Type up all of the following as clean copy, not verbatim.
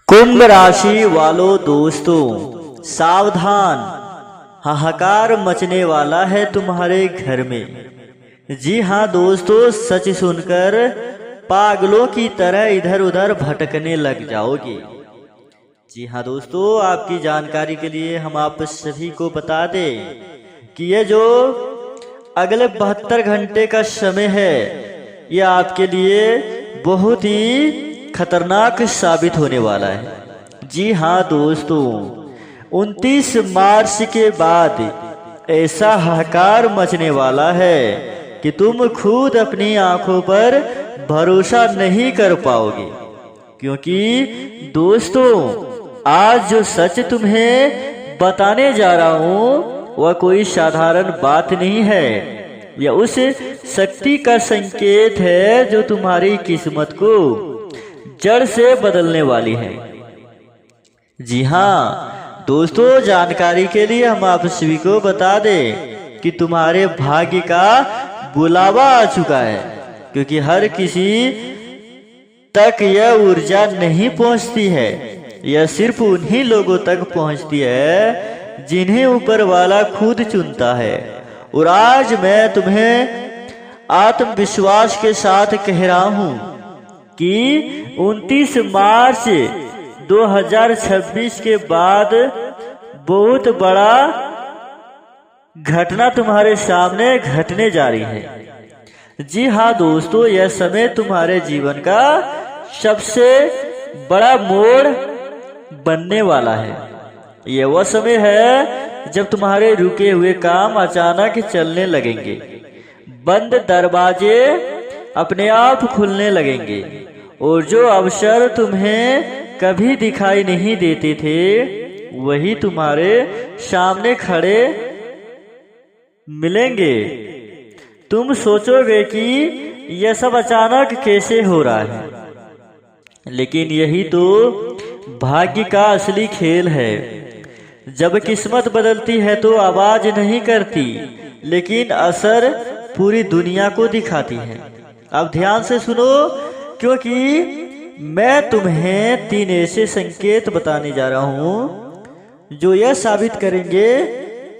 कुंभ राशि वालों दोस्तों सावधान, हाहाकार मचने वाला है तुम्हारे घर में। जी हाँ दोस्तों, सच सुनकर पागलों की तरह इधर उधर भटकने लग जाओगे। जी हाँ दोस्तों, आपकी जानकारी के लिए हम आप सभी को बता दें कि ये जो अगले 72 घंटे का समय है, ये आपके लिए बहुत ही खतरनाक साबित होने वाला है। जी हाँ दोस्तों, 29 मार्च के बाद ऐसा हाहाकार मचने वाला है कि तुम खुद अपनी आंखों पर भरोसा नहीं कर पाओगे। क्योंकि दोस्तों, आज जो सच तुम्हें बताने जा रहा हूं वह कोई साधारण बात नहीं है। यह उस शक्ति का संकेत है जो तुम्हारी किस्मत को जड़ से बदलने वाली है। जी हाँ दोस्तों, जानकारी के लिए हम आप सभी को बता दें कि तुम्हारे भाग्य का बुलावा आ चुका है। क्योंकि हर किसी तक यह ऊर्जा नहीं पहुंचती है, यह सिर्फ उन्हीं लोगों तक पहुंचती है जिन्हें ऊपर वाला खुद चुनता है। और आज मैं तुम्हें आत्मविश्वास के साथ कह रहा हूं कि 29 मार्च 2026 के बाद बहुत बड़ा घटना तुम्हारे सामने घटने जा रही है। जी हाँ दोस्तों, यह समय तुम्हारे जीवन का सबसे बड़ा मोड़ बनने वाला है। यह वह समय है जब तुम्हारे रुके हुए काम अचानक चलने लगेंगे, बंद दरवाजे अपने आप खुलने लगेंगे और जो अवसर तुम्हें कभी दिखाई नहीं देते थे वही तुम्हारे सामने खड़े मिलेंगे। तुम सोचोगे कि यह सब अचानक कैसे हो रहा है, लेकिन यही तो भाग्य का असली खेल है। जब किस्मत बदलती है तो आवाज नहीं करती, लेकिन असर पूरी दुनिया को दिखाती है। अब ध्यान से सुनो, क्योंकि मैं तुम्हें 3 ऐसे संकेत बताने जा रहा हूं जो यह साबित करेंगे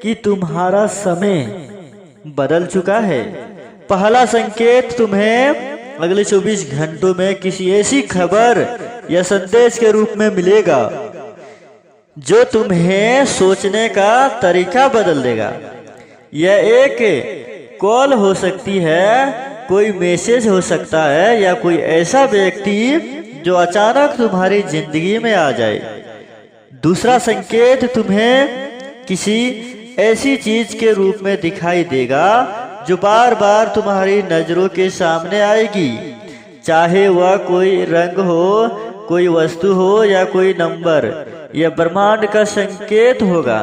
कि तुम्हारा समय बदल चुका है। पहला संकेत तुम्हें अगले 24 घंटों में किसी ऐसी खबर या संदेश के रूप में मिलेगा जो तुम्हें सोचने का तरीका बदल देगा। यह एक कॉल हो सकती है, कोई मैसेज हो सकता है, या कोई ऐसा व्यक्ति जो अचानक तुम्हारी जिंदगी में आ जाए। दूसरा संकेत तुम्हें किसी ऐसी चीज के रूप में दिखाई देगा जो बार बार तुम्हारी नजरों के सामने आएगी, चाहे वह कोई रंग हो, कोई वस्तु हो या कोई नंबर। यह ब्रह्मांड का संकेत होगा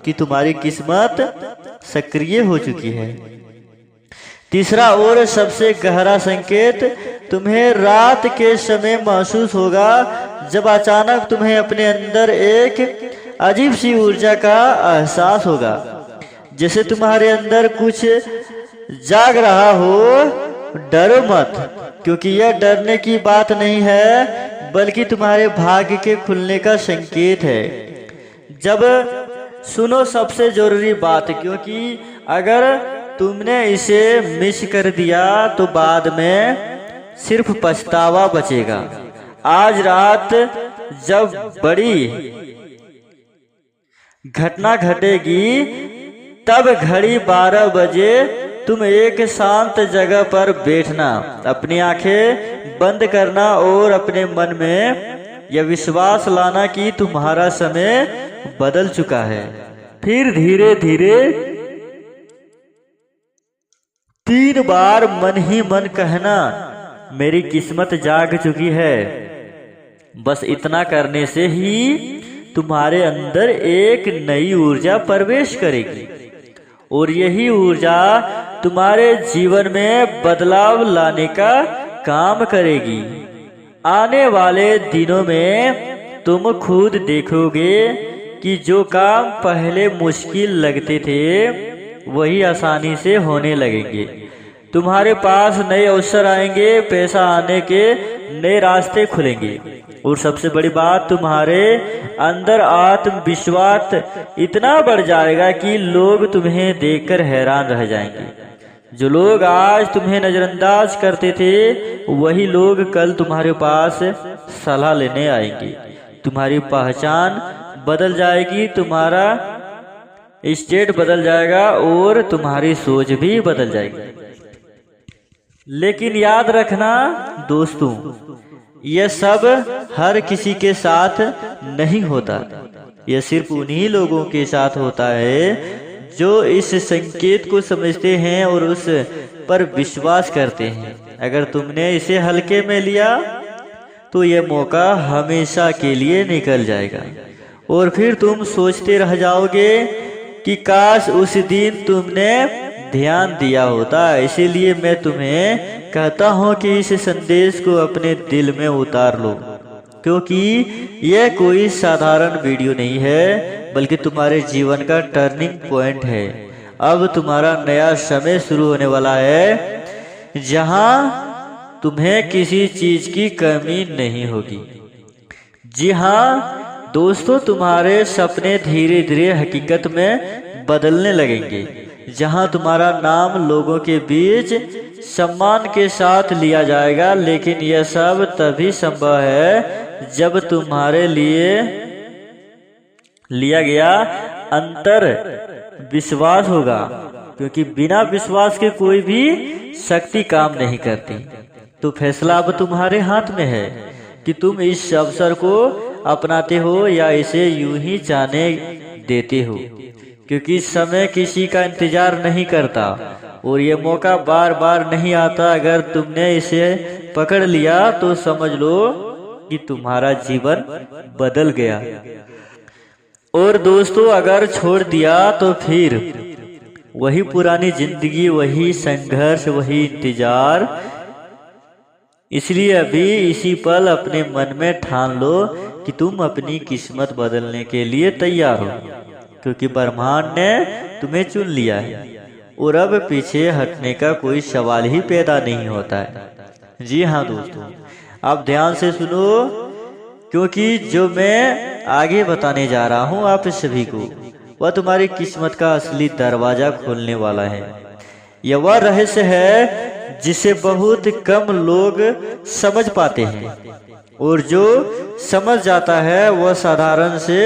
कि तुम्हारी किस्मत सक्रिय हो चुकी है। तीसरा और सबसे गहरा संकेत तुम्हें रात के समय महसूस होगा, जब अचानक तुम्हें अपने अंदर एक अजीब सी ऊर्जा का एहसास होगा, जैसे तुम्हारे अंदर कुछ जाग रहा हो। डरो मत, क्योंकि यह डरने की बात नहीं है, बल्कि तुम्हारे भाग्य के खुलने का संकेत है। जब सुनो सबसे जरूरी बात, क्योंकि अगर तुमने इसे मिस कर दिया तो बाद में सिर्फ पछतावा बचेगा। आज रात जब बड़ी घटना घटेगी, तब घड़ी 12 बजे तुम एक शांत जगह पर बैठना, अपनी आंखें बंद करना और अपने मन में यह विश्वास लाना कि तुम्हारा समय बदल चुका है। फिर धीरे धीरे 3 बार मन ही मन कहना, मेरी किस्मत जाग चुकी है। बस इतना करने से ही तुम्हारे अंदर एक नई ऊर्जा प्रवेश करेगी और यही ऊर्जा तुम्हारे जीवन में बदलाव लाने का काम करेगी। आने वाले दिनों में तुम खुद देखोगे कि जो काम पहले मुश्किल लगते थे वही आसानी से होने लगेंगे। तुम्हारे पास नए अवसर आएंगे, पैसा आने के नए रास्ते खुलेंगे। और सबसे बड़ी बात, तुम्हारे अंदर आत्मविश्वास इतना बढ़ जाएगा कि लोग तुम्हें देखकर हैरान रह जाएंगे। जो लोग आज तुम्हें नजरअंदाज करते थे, वही लोग कल तुम्हारे पास सलाह लेने आएंगे। तुम्हारी पहचान बदल जाएगी, तुम्हारा स्टेट बदल जाएगा और तुम्हारी सोच भी बदल जाएगी। लेकिन याद रखना दोस्तों, यह सब हर किसी के साथ नहीं होता। यह सिर्फ उन्हीं लोगों के साथ होता है जो इस संकेत को समझते हैं और उस पर विश्वास करते हैं। अगर तुमने इसे हल्के में लिया तो यह मौका हमेशा के लिए निकल जाएगा और फिर तुम सोचते रह जाओगे कि काश उस दिन तुमने ध्यान दिया होता। इसीलिए मैं तुम्हें कहता हूँ कि इस संदेश को अपने दिल में उतार लो, क्योंकि यह कोई साधारण वीडियो नहीं है, बल्कि तुम्हारे जीवन का टर्निंग पॉइंट है। अब तुम्हारा नया समय शुरू होने वाला है, जहाँ तुम्हें किसी चीज की कमी नहीं होगी। जी हाँ दोस्तों, तुम्हारे सपने धीरे धीरे हकीकत में बदलने लगेंगे। जहां तुम्हारा नाम लोगों के बीच सम्मान के साथ लिया जाएगा। लेकिन यह सब तभी संभव है जब तुम्हारे लिए लिया गया अंतर विश्वास होगा, क्योंकि बिना विश्वास के कोई भी शक्ति काम नहीं करती। तो फैसला अब तुम्हारे हाथ में है कि तुम इस अवसर को अपनाते हो या इसे यूं ही जाने देते हो, क्योंकि समय किसी का इंतजार नहीं करता और ये मौका बार बार नहीं आता। अगर तुमने इसे पकड़ लिया तो समझ लो कि तुम्हारा जीवन बदल गया। और दोस्तों, अगर छोड़ दिया तो फिर वही पुरानी जिंदगी, वही संघर्ष, वही इंतजार। इसलिए अभी इसी पल अपने मन में ठान लो कि तुम अपनी किस्मत बदलने के लिए तैयार हो, क्योंकि ब्रह्मांड ने तुम्हें चुन लिया है और अब पीछे हटने का कोई सवाल ही पैदा नहीं होता है। जी हाँ दोस्तों, आप ध्यान से सुनो, क्योंकि जो मैं आगे बताने जा रहा हूँ आप सभी को, वह तुम्हारी किस्मत का असली दरवाजा खोलने वाला है। यह वह रहस्य है जिसे बहुत कम लोग समझ पाते हैं, और जो समझ जाता है वह साधारण से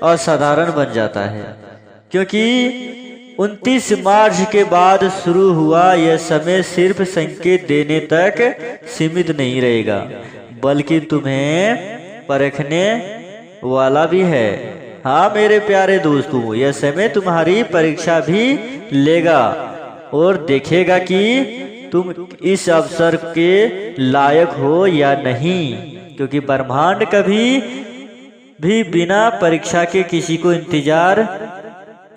असाधारण बन जाता है। क्योंकि 29 मार्च के बाद शुरू हुआ यह समय सिर्फ संकेत देने तक सीमित नहीं रहेगा, बल्कि तुम्हें परखने वाला भी है। हाँ मेरे प्यारे दोस्तों, यह समय तुम्हारी परीक्षा भी लेगा और देखेगा कि तुम इस अवसर के लायक हो या नहीं, क्योंकि ब्रह्मांड कभी भी बिना परीक्षा के किसी को इंतजार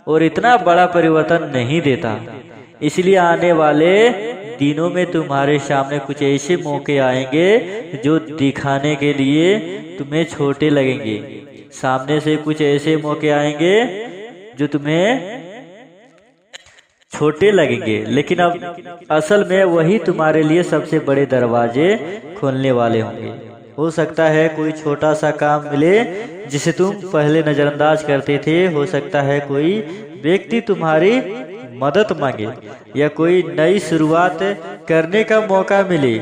और इतना बड़ा परिवर्तन नहीं देता। इसलिए आने वाले दिनों में तुम्हारे सामने कुछ ऐसे मौके आएंगे जो दिखाने के लिए तुम्हें छोटे लगेंगे। सामने से कुछ ऐसे मौके आएंगे जो तुम्हें छोटे लगेंगे, लेकिन अब असल में वही तुम्हारे लिए सबसे बड़े दरवाजे खोलने वाले होंगे। हो सकता है कोई छोटा सा काम मिले जिसे तुम पहले नजरअंदाज करते थे। हो सकता है कोई व्यक्ति तुम्हारी मदद मांगे या कोई नई शुरुआत करने का मौका मिले।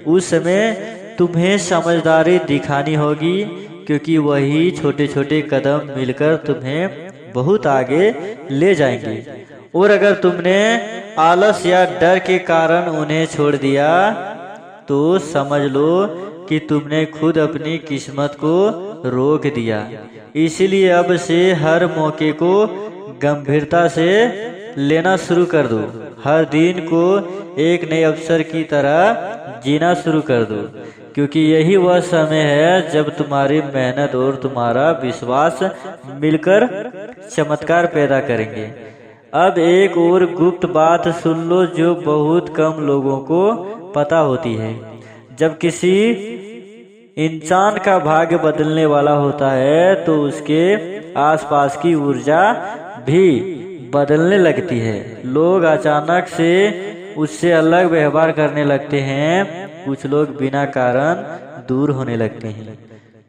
उस समय तुम्हें समझदारी दिखानी होगी, क्योंकि वही छोटे छोटे कदम मिलकर तुम्हें बहुत आगे ले जाएंगे। और अगर तुमने आलस या डर के कारण उन्हें छोड़ दिया तो समझ लो कि तुमने खुद अपनी किस्मत को रोक दिया। इसलिए अब से हर मौके को गंभीरता से लेना शुरू कर दो। हर दिन को एक नए अवसर की तरह जीना शुरू कर दो, क्योंकि यही वह समय है जब तुम्हारी मेहनत और तुम्हारा विश्वास मिलकर चमत्कार पैदा करेंगे। अब एक और गुप्त बात सुन लो जो बहुत कम लोगों को पता होती है। जब किसी इंसान का भाग्य बदलने वाला होता है तो उसके आसपास की ऊर्जा भी बदलने लगती है। लोग अचानक से उससे अलग व्यवहार करने लगते हैं, कुछ लोग बिना कारण दूर होने लगते हैं,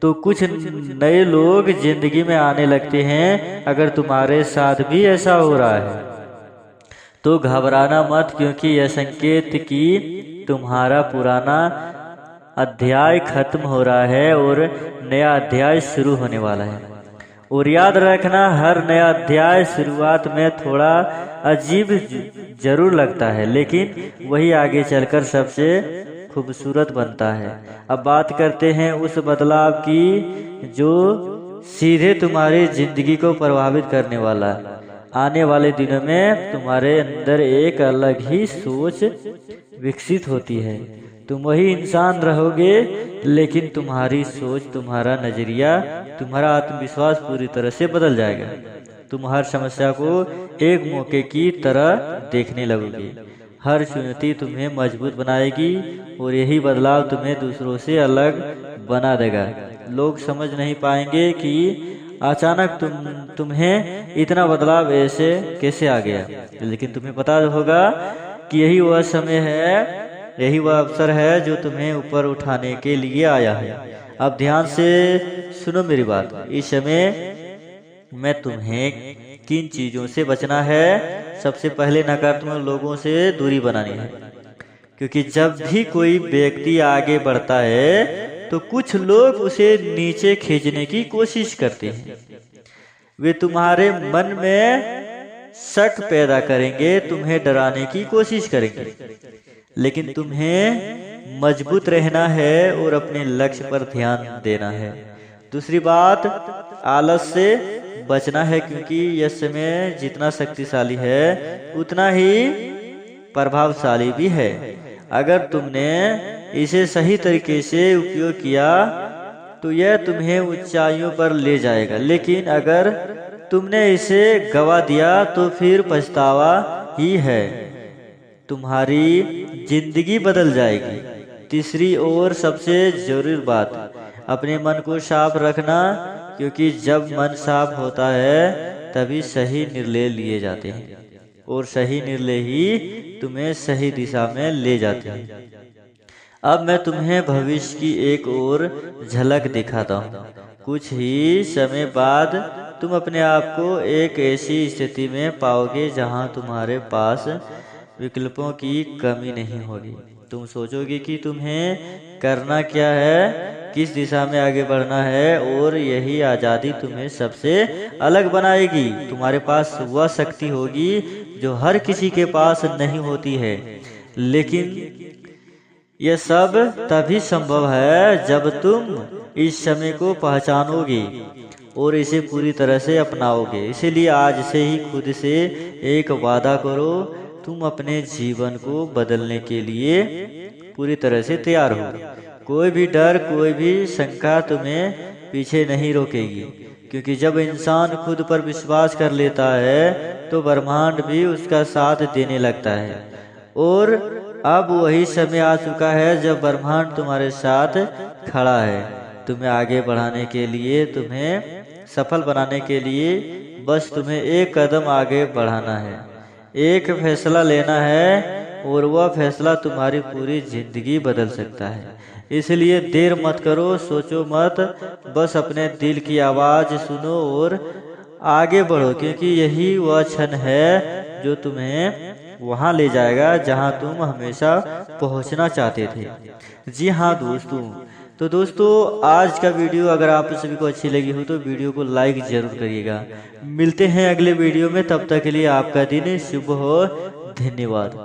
तो कुछ नए लोग जिंदगी में आने लगते हैं। अगर तुम्हारे साथ भी ऐसा हो रहा है तो घबराना मत, क्योंकि यह संकेत कि तुम्हारा पुराना अध्याय खत्म हो रहा है और नया अध्याय शुरू होने वाला है। और याद रखना, हर नया अध्याय शुरुआत में थोड़ा अजीब जरूर लगता है, लेकिन वही आगे चलकर सबसे खूबसूरत बनता है। अब बात करते हैं उस बदलाव की जो सीधे तुम्हारी जिंदगी को प्रभावित करने वाला है। आने वाले दिनों में तुम्हारे अंदर एक अलग ही सोच विकसित होती है। तुम वही इंसान रहोगे, लेकिन तुम्हारी सोच, तुम्हारा नजरिया, तुम्हारा आत्मविश्वास पूरी तरह से बदल जाएगा। तुम हर समस्या को एक मौके की तरह देखने लगोगे। हर चुनौती तुम्हें मजबूत बनाएगी और यही बदलाव तुम्हें दूसरों से अलग बना देगा। लोग समझ नहीं पाएंगे कि अचानक तुम्हें इतना बदलाव ऐसे कैसे आ गया, लेकिन तुम्हें पता होगा कि यही वह समय है, यही वह अवसर है जो तुम्हें ऊपर उठाने के लिए आया है। अब ध्यान से सुनो मेरी बात। इस समय में तुम्हें किन चीजों से बचना है? सबसे पहले नकारात्मक लोगों से दूरी बनानी है, क्योंकि जब भी कोई व्यक्ति आगे बढ़ता है तो कुछ लोग उसे नीचे खींचने की कोशिश करते हैं। वे तुम्हारे मन में शक पैदा करेंगे, तुम्हें डराने की कोशिश करेंगे, लेकिन तुम्हें मजबूत रहना है और अपने लक्ष्य पर ध्यान देना है। दूसरी बात, आलस से बचना है, क्योंकि यह समय जितना शक्तिशाली है उतना ही प्रभावशाली भी है। अगर तुमने इसे सही तरीके से उपयोग किया तो यह तुम्हें ऊंचाइयों पर ले जाएगा, लेकिन अगर तुमने इसे गवा दिया तो फिर पछतावा ही है। तुम्हारी जिंदगी बदल जाएगी। तीसरी और सबसे जरूरी बात, अपने मन को साफ रखना, क्योंकि जब मन साफ होता है तभी सही निर्णय लिए जाते हैं, और सही निर्णय ही तुम्हें सही दिशा में ले जाते हैं। अब मैं तुम्हें भविष्य की एक और झलक दिखाता हूँ। कुछ ही समय बाद तुम अपने आप को एक ऐसी स्थिति में पाओगे जहाँ तुम्हारे पास विकल्पों की कमी नहीं होगी। तुम सोचोगे कि तुम्हें करना क्या है, किस दिशा में आगे बढ़ना है, और यही आज़ादी तुम्हें सबसे अलग बनाएगी। तुम्हारे पास वह शक्ति होगी जो हर किसी के पास नहीं होती है, लेकिन यह सब तभी संभव है जब तुम इस समय को पहचानोगे और इसे पूरी तरह से अपनाओगे। इसीलिए आज से ही खुद से एक वादा करो, तुम अपने जीवन को बदलने के लिए पूरी तरह से तैयार हो। कोई भी डर, कोई भी शंका तुम्हें पीछे नहीं रोकेगी, क्योंकि जब इंसान खुद पर विश्वास कर लेता है तो ब्रह्मांड भी उसका साथ देने लगता है। और अब वही समय आ चुका है जब ब्रह्मांड तुम्हारे साथ खड़ा है। तुम्हें आगे बढ़ाने के लिए, तुम्हें सफल बनाने के लिए बस तुम्हें एक कदम आगे बढ़ाना है, एक फैसला लेना है, और वह फैसला तुम्हारी पूरी जिंदगी बदल सकता है। इसलिए देर मत करो, सोचो मत, बस अपने दिल की आवाज सुनो और आगे बढ़ो, क्योंकि यही वह क्षण है जो तुम्हें वहां ले जाएगा जहां तुम हमेशा पहुंचना चाहते थे। जी हाँ दोस्तों, तो दोस्तों आज का वीडियो अगर आप सभी को अच्छी लगी हो तो वीडियो को लाइक जरूर करिएगा। मिलते हैं अगले वीडियो में, तब तक के लिए आपका दिन शुभ हो। धन्यवाद।